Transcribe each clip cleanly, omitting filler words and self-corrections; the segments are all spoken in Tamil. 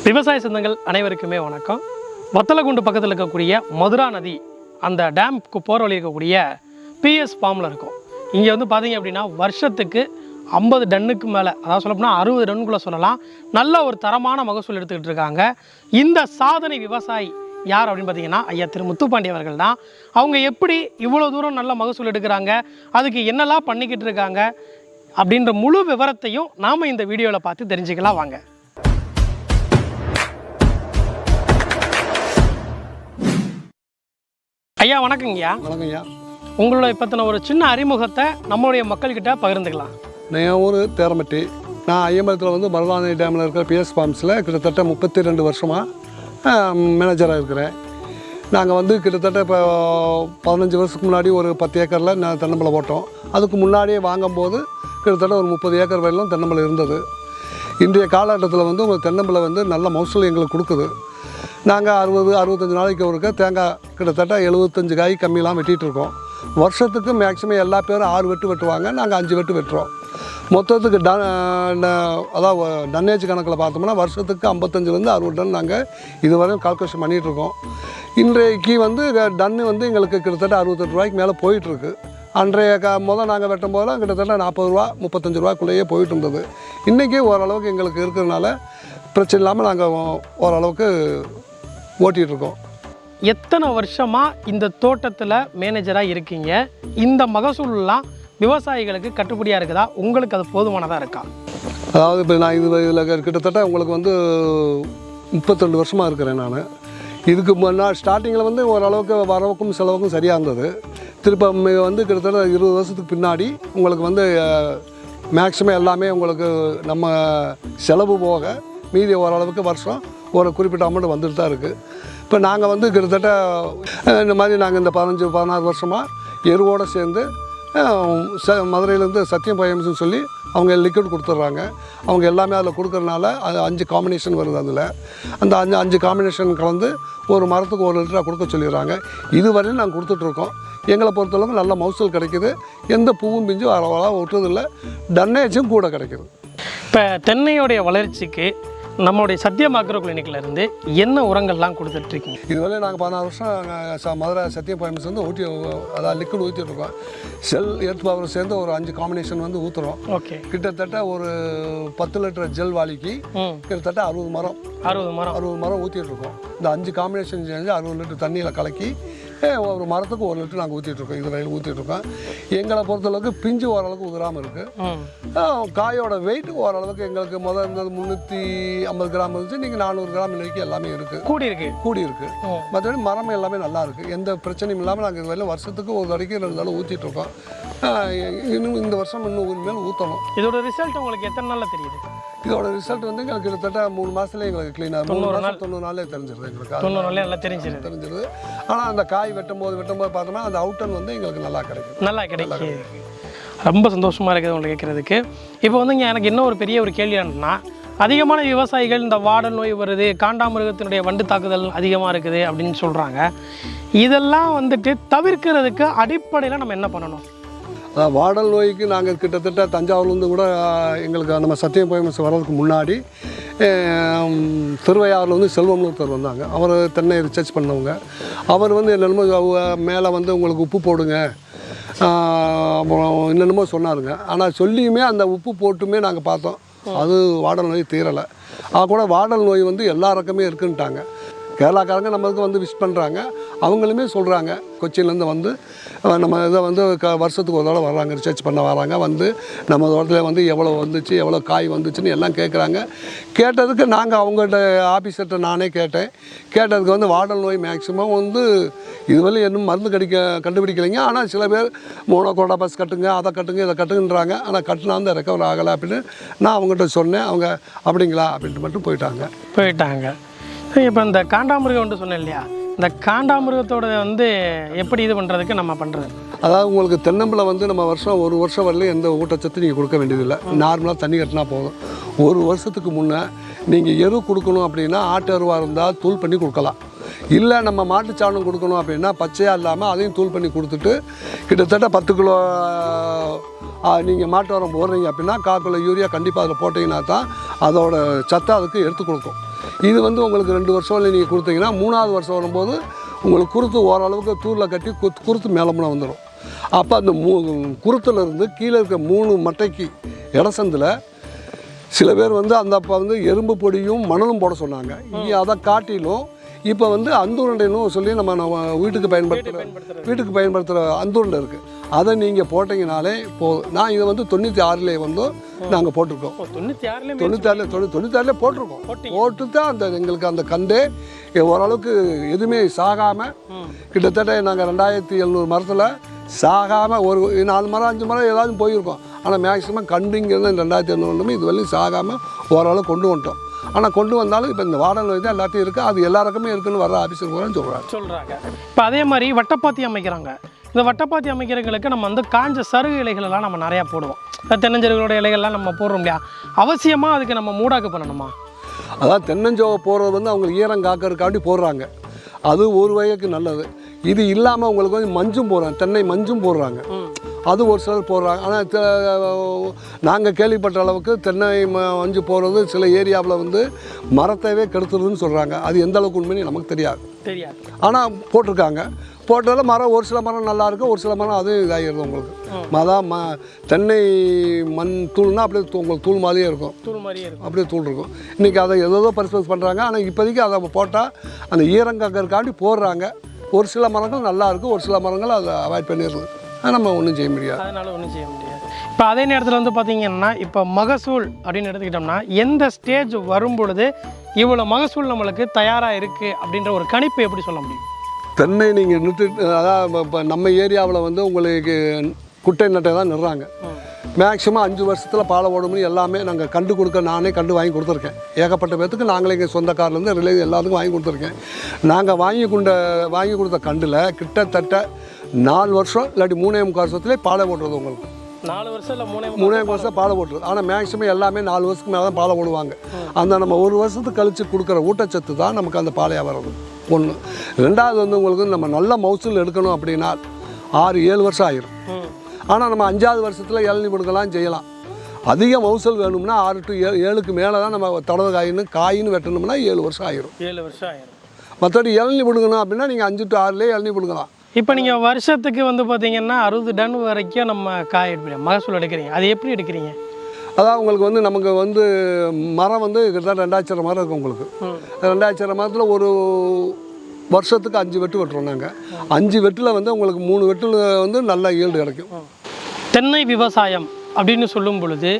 விவசாய சொந்தங்கள் அனைவருக்குமே வணக்கம். வத்தலகுண்டு பக்கத்தில் இருக்கக்கூடிய மதுரா நதி அந்த டேம்க்கு போகிற வழி இருக்கக்கூடிய பிஎஸ் ஃபார்மில் இருக்கும். இங்கே வந்து பார்த்தீங்க அப்படின்னா வருஷத்துக்கு 50 டன்னுக்கு மேலே, அதாவது சொல்லப்போனால் 60 டன்னுக்குள்ளே சொல்லலாம், நல்ல ஒரு தரமான மகசூல் எடுத்துக்கிட்டு இருக்காங்க. இந்த சாதனை விவசாயி யார் அப்படின்னு பார்த்தீங்கன்னா ஐயா திரு முத்துப்பாண்டி அவர்கள் தான். அவங்க எப்படி இவ்வளோ தூரம் நல்ல மகசூல் எடுக்கிறாங்க, அதுக்கு என்னெல்லாம் பண்ணிக்கிட்டு இருக்காங்க அப்படின்ற முழு விவரத்தையும் நாம் இந்த வீடியோவில் பார்த்து தெரிஞ்சுக்கலாம் வாங்க. ஐயா வணக்கங்கய்யா. வணக்கங்கய்யா. உங்களோட பற்றின ஒரு சின்ன அறிமுகத்தை நம்மளுடைய மக்கள்கிட்ட பகிர்ந்துக்கலாம். என் ஊர் தேரம்பட்டி. நான் ஐயம்பலத்தில் வந்து மருதானி டேமில் இருக்கிற பிஎஸ் ஃபார்ம்ஸில் கிட்டத்தட்ட 32 வருஷமாக மேனேஜராக இருக்கிறேன். நாங்கள் வந்து கிட்டத்தட்ட இப்போ 15 வருஷத்துக்கு முன்னாடி ஒரு 10 ஏக்கரில் நான் தென்னம்பழை போட்டோம். அதுக்கு முன்னாடியே வாங்கும்போது கிட்டத்தட்ட ஒரு 30 ஏக்கர் வரையிலும் தென்னம்பழை இருந்தது. இன்றைய காலகட்டத்தில் வந்து ஒரு தென்னம்பழை வந்து நல்ல மகசூல் எங்களுக்கு கொடுக்குது. நாங்கள் 60-65 நாளைக்கு ஒருக்க தேங்காய் கிட்டத்தட்ட 75 காய் கம்மியெலாம் வெட்டிகிட்டு இருக்கோம். வருஷத்துக்கு மேக்ஸிமம் எல்லா பேரும் 6 வெட்டு வெட்டுவாங்க, நாங்கள் 5 வெட்டு வெட்டுறோம். மொத்தத்துக்கு அதாவது டன்னேஜ் கணக்கில் பார்த்தோம்னா வருஷத்துக்கு 55 60 டன் நாங்கள் இதுவரையும் கால்குலேஷன் பண்ணிகிட்ருக்கோம். இன்றைக்கு வந்து டன்னு வந்து எங்களுக்கு கிட்டத்தட்ட 68 ரூபாய்க்கு மேலே போயிட்டுருக்கு. அன்றைய முதல் நாங்கள் வெட்டும் போதெல்லாம் கிட்டத்தட்ட 40 ரூபா 35 ரூபாய்க்குள்ளேயே போயிட்டு இருந்தது. இன்றைக்கி ஓரளவுக்கு எங்களுக்கு இருக்கிறதுனால பிரச்சனை இல்லாமல் நாங்கள் ஓரளவுக்கு ஓட்டிகிட்ருக்கோம். எத்தனை வருஷமாக இந்த தோட்டத்தில் மேனேஜராக இருக்கீங்க? இந்த மகசூல்லாம் விவசாயிகளுக்கு கட்டுப்படியாக இருக்குதா? உங்களுக்கு அது போதுமானதாக இருக்கா? அதாவது இப்போ நான் இதில் கிட்டத்தட்ட உங்களுக்கு வந்து 32 வருஷமாக இருக்கிறேன். நான் இதுக்கு முன்னாடி ஸ்டார்டிங்கில் வந்து ஓரளவுக்கு வரவுக்கும் செலவுக்கும் சரியாக இருந்தது. திருப்ப வந்து கிட்டத்தட்ட 20 வருஷத்துக்கு பின்னாடி உங்களுக்கு வந்து மேக்ஸிமம் எல்லாமே உங்களுக்கு நம்ம செலவு போக மீதி ஓரளவுக்கு வருஷம் ஒரு குறிப்பிட்ட அமௌண்ட் வந்துட்டு தான் இருக்குது. இப்போ நாங்கள் வந்து கிட்டத்தட்ட இந்த மாதிரி நாங்கள் இந்த 15-16 வருஷமாக எருவோடு சேர்ந்து மதுரையிலேருந்து சத்தியம் பயம்ஸ்னு சொல்லி அவங்க லிக்விட் கொடுத்துட்றாங்க. அவங்க எல்லாமே அதில் கொடுக்குறதுனால அது 5 காம்பினேஷன் வருது. அதில் அந்த 5 காம்பினேஷன் கலந்து ஒரு மரத்துக்கு 1 லிட்டராக கொடுக்க சொல்லிடுறாங்க. இதுவரையும் நாங்கள் கொடுத்துட்ருக்கோம். எங்களை பொறுத்தளவுக்கு நல்ல மகசூல் கிடைக்கிது. எந்த பூவும் பிஞ்சும் அளவாக ஒட்டுறதில்லை. டன்னேஜும் கூட கிடைக்கிது. இப்போ தென்னையோடைய வளர்ச்சிக்கு நம்மளுடைய சத்தியம் அக்ரோ கிளினிக்லேருந்து என்ன உரங்கள்லாம் கொடுத்துட்ருக்கீங்க? இதுவரை நாங்கள் 16 வருஷம் மதுரை சத்தியம் பயம்ஸ் வந்து ஊற்றி, அதாவது லிக்விட் ஊற்றிட்டுருக்கோம். செல் எர்த் பவர் சேர்ந்து ஒரு 5 காம்பினேஷன் வந்து ஊற்றுறோம். ஓகே. கிட்டத்தட்ட ஒரு 10 லிட்டர் ஜெல் வாளிக்கு கிட்டத்தட்ட 60 மரம் ஊற்றிட்டுருக்கோம். இந்த 5 காம்பினேஷன் செஞ்சு 60 லிட்டர் தண்ணியில் கலக்கி ஒரு மரத்துக்கு 1 லிட்டர் நாங்கள் ஊற்றிட்டுருக்கோம். இது வரையில் ஊற்றிட்டுருக்கோம். எங்களை பொறுத்தளவுக்கு பிஞ்சு ஓரளவுக்கு உதிராமல் இருக்குது. காயோட வெயிட் ஓரளவுக்கு எங்களுக்கு முதல் இருந்தது 350 கிராம் இருந்துச்சு. நீங்கள் 400 கிராம் இன்னைக்கு எல்லாமே இருக்குது, கூடி இருக்குது. மற்றபடி மரம் எல்லாமே நல்லா இருக்குது. எந்த பிரச்சனையும் இல்லாமல் நாங்கள் இது வரையிலும் வருஷத்துக்கு ஒரு தடவைக்கு 2 தடவை ஊற்றிட்டுருக்கோம். இன்னும் இந்த வருஷம் இன்னும் இனிமேல் ஊற்றணும். இதோட ரிசல்ட் உங்களுக்கு எத்தனை நாளில் தெரியுது? இதோட ரிசல்ட் வந்து எங்களுக்கு கிட்டத்தட்ட 3 மாதத்துல எங்களுக்கு கிளீனாக 90 நாளே தெரிஞ்சிருது. எங்களுக்கு 90 நாளே நல்லா தெரிஞ்சிருது. ஆனால் அந்த காய் வெட்டும் போது பார்த்தோம்னா அந்த அவுட்டன் வந்து எங்களுக்கு நல்லா கிடைக்கும். ரொம்ப சந்தோஷமாக இருக்குது உங்களுக்கு கேட்குறதுக்கு. இப்போ வந்து இங்கே எனக்கு இன்னும் ஒரு பெரிய ஒரு கேள்வி என்னன்னா, அதிகமான விவசாயிகள் இந்த வாடல் நோய் வருது, காண்டாமிருகத்தினுடைய வண்டு தாக்குதல் அதிகமாக இருக்குது அப்படின்னு சொல்கிறாங்க. இதெல்லாம் வந்துட்டு தவிர்க்கிறதுக்கு அடிப்படையில் நம்ம என்ன பண்ணணும்? வாடல் நோய்க்கு நாங்கள் கிட்டத்தட்ட தஞ்சாவூர்லேருந்து கூட எங்களுக்கு நம்ம சத்தியம் பயம்ஸ் வர்றதுக்கு முன்னாடி திருவையாறில் வந்து செல்வம்னு வந்தாங்க. அவர் தென்னை ரிசர்ச் பண்ணவங்க. அவர் வந்து என்னென்னமோ மேலே வந்து உங்களுக்கு உப்பு போடுங்க அப்புறம் என்னென்னமோ சொன்னாருங்க. ஆனால் சொல்லியுமே அந்த உப்பு போட்டுமே நாங்கள் பார்த்தோம், அது வாடல் நோய் தீரலை. அது கூட வாடல் நோய் வந்து எல்லா ரகமே இருக்குன்ட்டாங்க. கேரளாக்காரங்க நம்மளுக்கு வந்து விஷ் பண்ணுறாங்க. அவங்களுமே சொல்கிறாங்க, கொச்சின்லேருந்து வந்து நம்ம இதை வந்து வருஷத்துக்கு ஒரு தடவை வர்றாங்க, ரிசர்ச் பண்ண வராங்க. வந்து நம்ம தோட்டத்தில் வந்து எவ்வளோ வந்துச்சு, எவ்வளோ காய் வந்துச்சுன்னு எல்லாம் கேட்குறாங்க. கேட்டதுக்கு நாங்கள் அவங்கள்ட்ட ஆஃபீஸர்கிட்ட நானே கேட்டதுக்கு வந்து வாடல் நோய் மேக்ஸிமம் வந்து இதுவரை இன்னும் மருந்து கண்டுபிடிக்கலைங்க. ஆனால் சில பேர் மோனோகோடாபாஸ் கட்டுங்க, அதை கட்டுங்க, இதை கட்டுங்கன்றாங்க. ஆனால் கட்டினா வந்து ரெக்கவர் ஆகலை அப்படின்னு நான் அவங்ககிட்ட சொன்னேன். அவங்க அப்படிங்களா அப்படின்ட்டு மட்டும் போயிட்டாங்க. இப்போ இந்த காண்டாமிருகம் சொன்னேன் இல்லையா, இந்த காண்டாமிருகத்தோட வந்து எப்படி இது பண்ணுறதுக்கு நம்ம பண்ணுறது? அதாவது உங்களுக்கு தென்னம்பிள்ளை வந்து நம்ம ஒரு வருஷம் வரலையும் எந்த ஊட்டச்சத்து நீங்கள் கொடுக்க வேண்டியதில்லை. நார்மலாக தண்ணி கட்டினா போதும். ஒரு வருஷத்துக்கு முன்னே நீங்கள் எரு கொடுக்கணும் அப்படின்னா ஆட்டு எருவாக இருந்தால் தூள் பண்ணி கொடுக்கலாம். இல்லை நம்ம மாட்டுச்சாணம் கொடுக்கணும் அப்படின்னா பச்சையாக இல்லாமல் அதையும் தூள் பண்ணி கொடுத்துட்டு கிட்டத்தட்ட 10 கிலோ நீங்கள் மாட்டு உரம் போடுறீங்க அப்படின்னா 1/4 கிலோ யூரியா கண்டிப்பாக அதில் போட்டிங்கன்னா தான் அதோட சத்தை அதுக்கு எடுத்து கொடுக்கும். இது வந்து உங்களுக்கு 2 வருஷம் நீங்கள் கொடுத்தீங்கன்னா 3ஆவது வருஷம் வரும்போது உங்களுக்கு குருத்து ஓரளவுக்கு தூரில் கட்டி குருத்து மேலமுன வந்துடும். அப்போ அந்த குருத்துலேருந்து கீழே இருக்க 3 மட்டைக்கு இடசந்தில் சில பேர் வந்து அந்த அப்போ வந்து எறும்பு பொடியும் மணலும் போட சொன்னாங்க. இங்கே அதை காட்டிலும் இப்போ வந்து அந்துருண்டைன்னு சொல்லி நம்ம வீட்டுக்கு பயன்படுத்துகிற அந்துருண்டை இருக்குது. அதை நீங்கள் போட்டிங்கனாலே போதும். நான் இதை வந்து 96 வந்து நாங்கள் போட்டிருக்கோம். 96 போட்டிருக்கோம். போட்டு தான் அந்த எங்களுக்கு அந்த கண்டே ஓரளவுக்கு எதுவுமே சாகாமல் கிட்டத்தட்ட நாங்கள் 2700 மரத்தில் சாகாமல் ஒரு 4 மரம் 5 மரம் ஏதாவது போயிருக்கோம். ஆனால் மேக்ஸிமம் கண்டுங்கிறது 2700 இது வரையும் சாகாமல் ஓரளவு கொண்டு வந்துட்டோம். ஆனால் கொண்டு வந்தாலும் இப்போ இந்த வாடகை நோய் தான் எல்லாத்தையும் இருக்குது. அது எல்லாருக்குமே இருக்குன்னு வர ஆஃபீஸர் கூட சொல்கிறாங்க. இப்போ அதே மாதிரி வட்டப்பாத்தி அமைக்கிறாங்க. இந்த வட்டப்பாத்தி அமைக்கிறவங்களுக்கு நம்ம வந்து காஞ்ச சருகு இலைகளெல்லாம் நம்ம நிறையா போடுவோம். தென்னஞ்செருகளோட இலைகள்லாம் நம்ம போடுறோம் இல்லையா? அவசியமாக அதுக்கு நம்ம மூடாக்கு பண்ணணுமா? அதான் தென்னஞ்சோவை போடுறது வந்து அவங்க ஈரம் காக்கிறதுக்காண்டி போடுறாங்க. அது ஒரு வகைக்கு நல்லது. இது இல்லாமல் உங்களுக்கு வந்து மஞ்சும் போடுறாங்க, தென்னை மஞ்சும் போடுறாங்க. அது ஒரு சிலர் போடுறாங்க. ஆனால் நாங்கள் கேள்விப்பட்ட அளவுக்கு தென்னை மஞ்சு போடுறது சில ஏரியாவில் வந்து மரத்தையே கெடுத்துருதுன்னு சொல்கிறாங்க. அது எந்த அளவுக்கு உண்மைன்னு நமக்கு தெரியாது. ஆனால் போட்டிருக்காங்க. போட்டதில் மரம் ஒரு சில மரம் நல்லாயிருக்கும், ஒரு சில மரம் அதுவும் இதாகிடுது உங்களுக்கு. அதான் தென்னை மண் தூள்னா அப்படியே உங்களுக்கு தூள் மாதிரியே இருக்கும். அப்படியே தூள் இருக்கும். இன்றைக்கி அதை ஏதோ பரிசோதனை பண்ணுறாங்க. ஆனால் இப்போதைக்கு அதை போட்டால் அந்த ஈரங்காக்கிறதுக்காண்டி போடுறாங்க. ஒரு சில மரங்கள் நல்லா இருக்கும், ஒரு சில மரங்கள் அதை அவாய்ட் பண்ணிடுது. நம்ம ஒன்றும் செய்ய முடியாது. அதனால் ஒன்றும் செய்ய முடியாது. இப்போ அதே நேரத்தில் வந்து பார்த்திங்கன்னா இப்போ மகசூல் அப்படின்னு எடுத்துக்கிட்டோம்னா எந்த ஸ்டேஜ் வரும் பொழுது இவ்வளோ மகசூல் நம்மளுக்கு தயாராக இருக்குது அப்படின்ற ஒரு கணிப்பு எப்படி சொல்ல முடியும்? தென்னை நீங்கள் நிறுத்தி அதான் இப்போ நம்ம ஏரியாவில் வந்து உங்களுக்கு குட்டை நட்டை தான் நிறுறாங்க. மேக்ஸிமம் 5 வருஷத்தில் பாலை ஓடும்னு எல்லாமே நாங்கள் நானே கண்டு வாங்கி கொடுத்துருக்கேன். ஏகப்பட்ட பேர்த்துக்கு நாங்களே எங்கள் சொந்தக்காரிலேருந்து ரிலேட்டிவ் எல்லாத்துக்கும் வாங்கி கொடுத்துருக்கேன். நாங்கள் வாங்கி கொடுத்த கண்டில் கிட்டத்தட்ட 4 வருஷம் இல்லாட்டி 3.25 வருஷத்துலேயே பாலை ஓட்டுறது உங்களுக்கு. 4 வருஷம் இல்லை 3.25 வருஷம் பாலை ஓட்டுறது. ஆனால் மேக்ஸிமம் எல்லாமே 4 வருஷத்துக்கு மேலே தான் பாலை ஓடுவாங்க. அந்த நம்ம 1 வருஷத்துக்கு கழித்து கொடுக்குற ஊட்டச்சத்து தான் நமக்கு அந்த பாலையாக வர்றது. 1. 2வது வந்து உங்களுக்கு நம்ம நல்ல மகசூல் எடுக்கணும் அப்படின்னா 6-7 வருஷம் ஆயிரும். ஆனால் நம்ம 5வது வருஷத்தில் இளநீ கொடுக்கலாம் செய்யலாம். அதிக மகசூல் வேணும்னா 6 to 7க்கு மேலே தான் நம்ம தடவை காயின்னு வெட்டணும்னா 7 வருஷம் ஆயிரும். மற்றபடி இளநீ கொடுக்கணும் அப்படின்னா நீங்கள் 5 to 6லேயே இளநீ கொடுக்கலாம். இப்போ நீங்கள் வருஷத்துக்கு வந்து பார்த்தீங்கன்னா 60 டன் வரைக்கும் நம்ம காய் எடுப்பீங்க, மகசூல் எடுக்கிறீங்க. அது எப்படி எடுக்கிறீங்க? அதான் உங்களுக்கு வந்து நமக்கு வந்து மரம் வந்து கிட்டத்தட்ட 2000 மரம் இருக்கும் உங்களுக்கு. 2000 மரத்தில் ஒரு வருஷத்துக்கு 5 வெட்டு வெட்டுறோம் நாங்கள். 5 வெட்டில் வந்து உங்களுக்கு 3 வெட்டில் வந்து நல்ல ஈல்டு கிடைக்கும். தென்னை விவசாயம் அப்படின்னு சொல்லும் பொழுது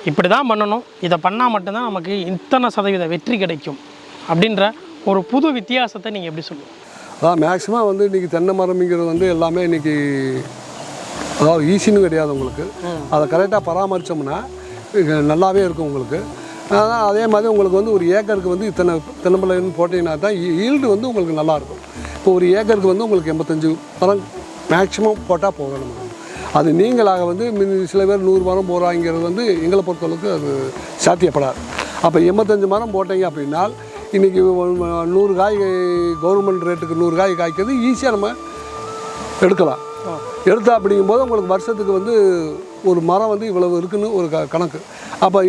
இப்படி தான் பண்ணணும், இதை பண்ணால் மட்டும்தான் நமக்கு இத்தனை சதவீத வெற்றி கிடைக்கும் அப்படின்ற ஒரு புது வித்தியாசத்தை நீங்கள் எப்படி சொல்லுங்கள்? அதான் மேக்ஸிமம் வந்து இன்றைக்கி தென்னை மரம்ங்கிறது வந்து எல்லாமே இன்றைக்கி அதாவது ஈஸின்னு கிடையாது உங்களுக்கு. அதை கரெக்டாக பராமரித்தோம்னா நல்லாவே இருக்கும் உங்களுக்கு. அதான் அதே மாதிரி உங்களுக்கு வந்து ஒரு ஏக்கருக்கு வந்து இத்தனை தென்னம்பிள்ளைன்னு போட்டிங்கன்னா தான் ஈல்டு வந்து உங்களுக்கு நல்லாயிருக்கும். இப்போ ஒரு ஏக்கருக்கு வந்து உங்களுக்கு 85 மரம் மேக்ஸிமம் போட்டால் போகணும் நமக்கு. அது நீங்களாக வந்து சில பேர் 100 மரம் போகிறாங்கிறது வந்து எங்களை பொறுத்தளவுக்கு அது சாத்தியப்படாது. அப்போ 85 மரம் போட்டீங்க அப்படின்னா இன்றைக்கி 100 காய் கவர்மெண்ட் ரேட்டுக்கு 100 காய் காய்க்கிறது ஈஸியாக நம்ம எடுக்கலாம். எடுத்தா அப்படிங்கும்போது உங்களுக்கு வருஷத்துக்கு வந்து ஒரு மரம் வந்து இவ்வளவு இருக்குன்னு ஒரு கணக்கு. அப்போ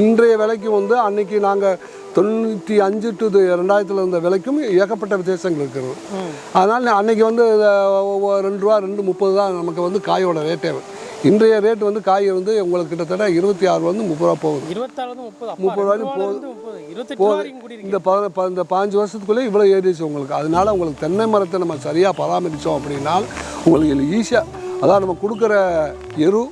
இன்றைய விலைக்கு வந்து அன்றைக்கி நாங்கள் 95 to 2000 இருந்த விலைக்கும் ஏகப்பட்ட வித்தியாசங்கள் இருக்கிறது. அதனால் அன்றைக்கி வந்து 2 ரூபா 2.30 தான் நமக்கு வந்து காயோட ரேட்டே. இன்றைய ரேட் வந்து காய் வந்து உங்களுக்கு கிட்டத்தட்ட 26 வந்து 30 ரூபா போகுது. 30 ரூபாய்க்கு போகுது. இந்த 15 வருஷத்துக்குள்ளே இவ்வளோ ஏறிச்சு உங்களுக்கு. அதனால் உங்களுக்கு தென்னை மரத்தை நம்ம சரியாக பராமரித்தோம் அப்படின்னா உங்களுக்கு ஈஸியாக அதான் நம்ம கொடுக்குற எரு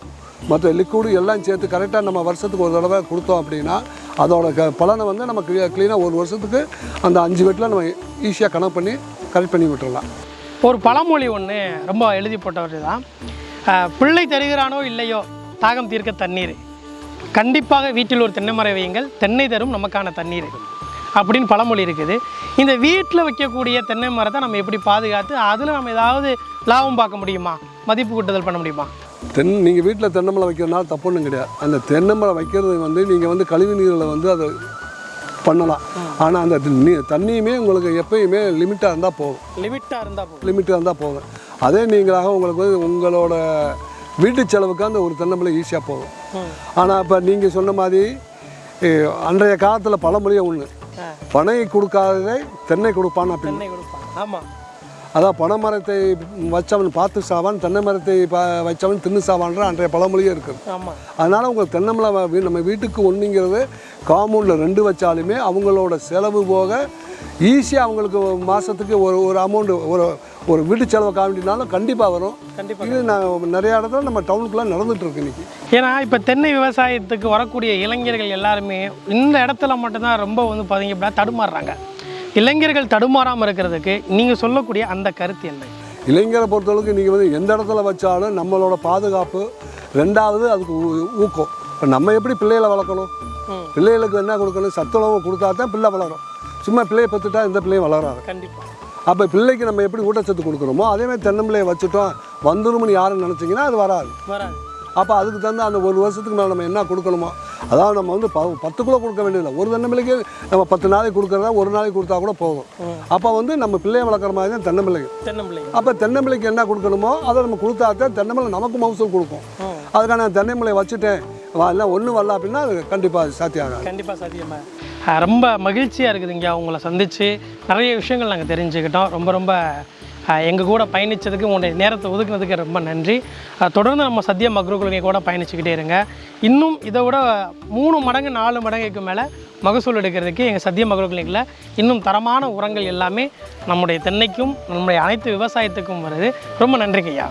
மற்ற லிக்விடு எல்லாம் சேர்த்து கரெக்டாக நம்ம வருஷத்துக்கு ஒரு தடவை கொடுத்தோம் அப்படின்னா அதோட பலனை வந்து நம்ம க்ளீனாக ஒரு வருஷத்துக்கு அந்த 5 வெட்டில் நம்ம ஈஸியாக கணக்கு பண்ணி கரெக்ட் பண்ணி விட்டுடலாம். ஒரு பழமொழி ஒன்று ரொம்ப எழுதி போட்டவர் தான், பிள்ளை தருகிறானோ இல்லையோ தாகம் தீர்க்க தண்ணீர், கண்டிப்பாக வீட்டில் ஒரு தென்னை மரம் வையுங்கள், தென்னை தரும் நமக்கான தண்ணீர் அப்படின்னு பழமொழி இருக்குது. இந்த வீட்டில் வைக்கக்கூடிய தென்னை மரத்தை நம்ம எப்படி பாதுகாத்து அதில் நம்ம ஏதாவது லாபம் பார்க்க முடியுமா, மதிப்பு கூட்டுதல் பண்ண முடியுமா? நீங்கள் வீட்டில் தென்னை மரம் வைக்கிறதுனால தப்பு ஒன்றும் கிடையாது. அந்த தென்னை மரம் வைக்கிறது வந்து நீங்கள் வந்து கழிவு நீரில் வந்து அதை பண்ணலாம். ஆனால் அந்த தண்ணியுமே உங்களுக்கு எப்பயுமே லிமிட்டாக இருந்தால் போகும். அதே நீங்களாக உங்களுக்கு வந்து உங்களோட வீட்டு செலவுக்கு அந்த ஒரு தென்னை மரம் ஈஸியாக போகும். ஆனால் இப்போ நீங்கள் சொன்ன மாதிரி அன்றைய காலத்தில் பழமொழியே ஒன்று, பனை கொடுக்காததை தென்னை கொடுப்பான் அப்படின்னு. தென்னை கொடுப்பான். ஆமாம். அதான் பனை மரத்தை வச்சவன் பார்த்து சாவான், தென்னை மரத்தை வச்சவன் தின்னு சாவான்ற அன்றைய பழமொழியே இருக்குது. ஆமாம். அதனால் உங்களுக்கு தென்னை மரம் நம்ம வீட்டுக்கு ஒன்றுங்கிறது காம்பவுண்டில் 2 வச்சாலுமே அவங்களோட செலவு போக ஈஸியாக அவங்களுக்கு மாதத்துக்கு ஒரு அமௌண்ட்டு ஒரு வீட்டு செலவை காமிட்டினாலும் கண்டிப்பாக வரும். கண்டிப்பாக. இது நான் நிறைய இடத்துல நம்ம டவுனுக்குள்ளே நடந்துகிட்ருக்கு இன்றைக்கி. ஏன்னா இப்போ தென்னை விவசாயத்துக்கு வரக்கூடிய இளைஞர்கள் எல்லாருமே இந்த இடத்துல மட்டும்தான் ரொம்ப வந்து பார்த்தீங்க அப்படின்னா தடுமாறுறாங்க. இளைஞர்கள் தடுமாறாமல் இருக்கிறதுக்கு நீங்கள் சொல்லக்கூடிய அந்த கருத்து என்ன? இளைஞரை பொறுத்தளவுக்கு நீங்கள் வந்து எந்த இடத்துல வச்சாலும் நம்மளோட பாதுகாப்பு, 2வது அதுக்கு ஊக்கம். இப்போ நம்ம எப்படி பிள்ளைகளை வளர்க்கணும், பிள்ளைகளுக்கு என்ன கொடுக்கணும், சத்துணவு கொடுத்தா தான் பிள்ளை வளரும். சும்மா பிள்ளையை பத்துட்டா எந்த பிள்ளையும் வளராது. கண்டிப்பாக. அப்போ பிள்ளைக்கு நம்ம எப்படி ஊட்டச்சத்து கொடுக்குறோமோ அதேமாதிரி தென்னம்பிள்ளையை வச்சுட்டோம் வந்துரும்னு யாருன்னு நினச்சிங்கன்னா அது வராது. அப்போ அதுக்கு தந்து அந்த 1 வருஷத்துக்கு மேலே நம்ம என்ன கொடுக்கணுமோ, அதாவது நம்ம வந்து 10 கிலோ கொடுக்க வேண்டியதில்லை. ஒரு தென்னம்பிள்ளைக்கு நம்ம 10 நாளைக்கு கொடுக்குறதா 1 நாளைக்கு கொடுத்தா கூட போதும். அப்போ வந்து நம்ம பிள்ளையை வளர்க்குற மாதிரி தான் தென்னம்பிள்ளைக்கு. அப்போ தென்னம்பிள்ளைக்கு என்ன கொடுக்கணுமோ அதை நம்ம கொடுத்தா தான் தென்னம்பிள்ளை நமக்கு மகசூல் கொடுக்கும். அதுக்கான தென்னம்பிள்ளையை வச்சுட்டேன் இல்லை ஒன்றும் வரல அப்படின்னா அது கண்டிப்பாக சாத்தியாகும். கண்டிப்பாக சாத்தியமாக. ரொம்ப மகிழ்ச்சியாக இருக்குதுங்க உங்களை சந்தித்து நிறைய விஷயங்கள் நாங்கள் தெரிஞ்சுக்கிட்டோம். ரொம்ப ரொம்ப எங்கள் கூட பயணித்ததுக்கு உங்களுடைய நேரத்தை ஒதுக்குனதுக்கு ரொம்ப நன்றி. தொடர்ந்து நம்ம சத்யம் அக்ரோ கிளினிக் கூட பயணிச்சுக்கிட்டே இருங்க. இன்னும் இதை விட 3 மடங்கு 4 மடங்குக்கு மேலே மகசூல் எடுக்கிறதுக்கு எங்கள் சத்யம் அக்ரோ கிளினிக்கில் இன்னும் தரமான உரங்கள் எல்லாமே நம்முடைய தென்னைக்கும் நம்முடைய அனைத்து விவசாயத்துக்கும் வருது. ரொம்ப நன்றிங்க ஐயா.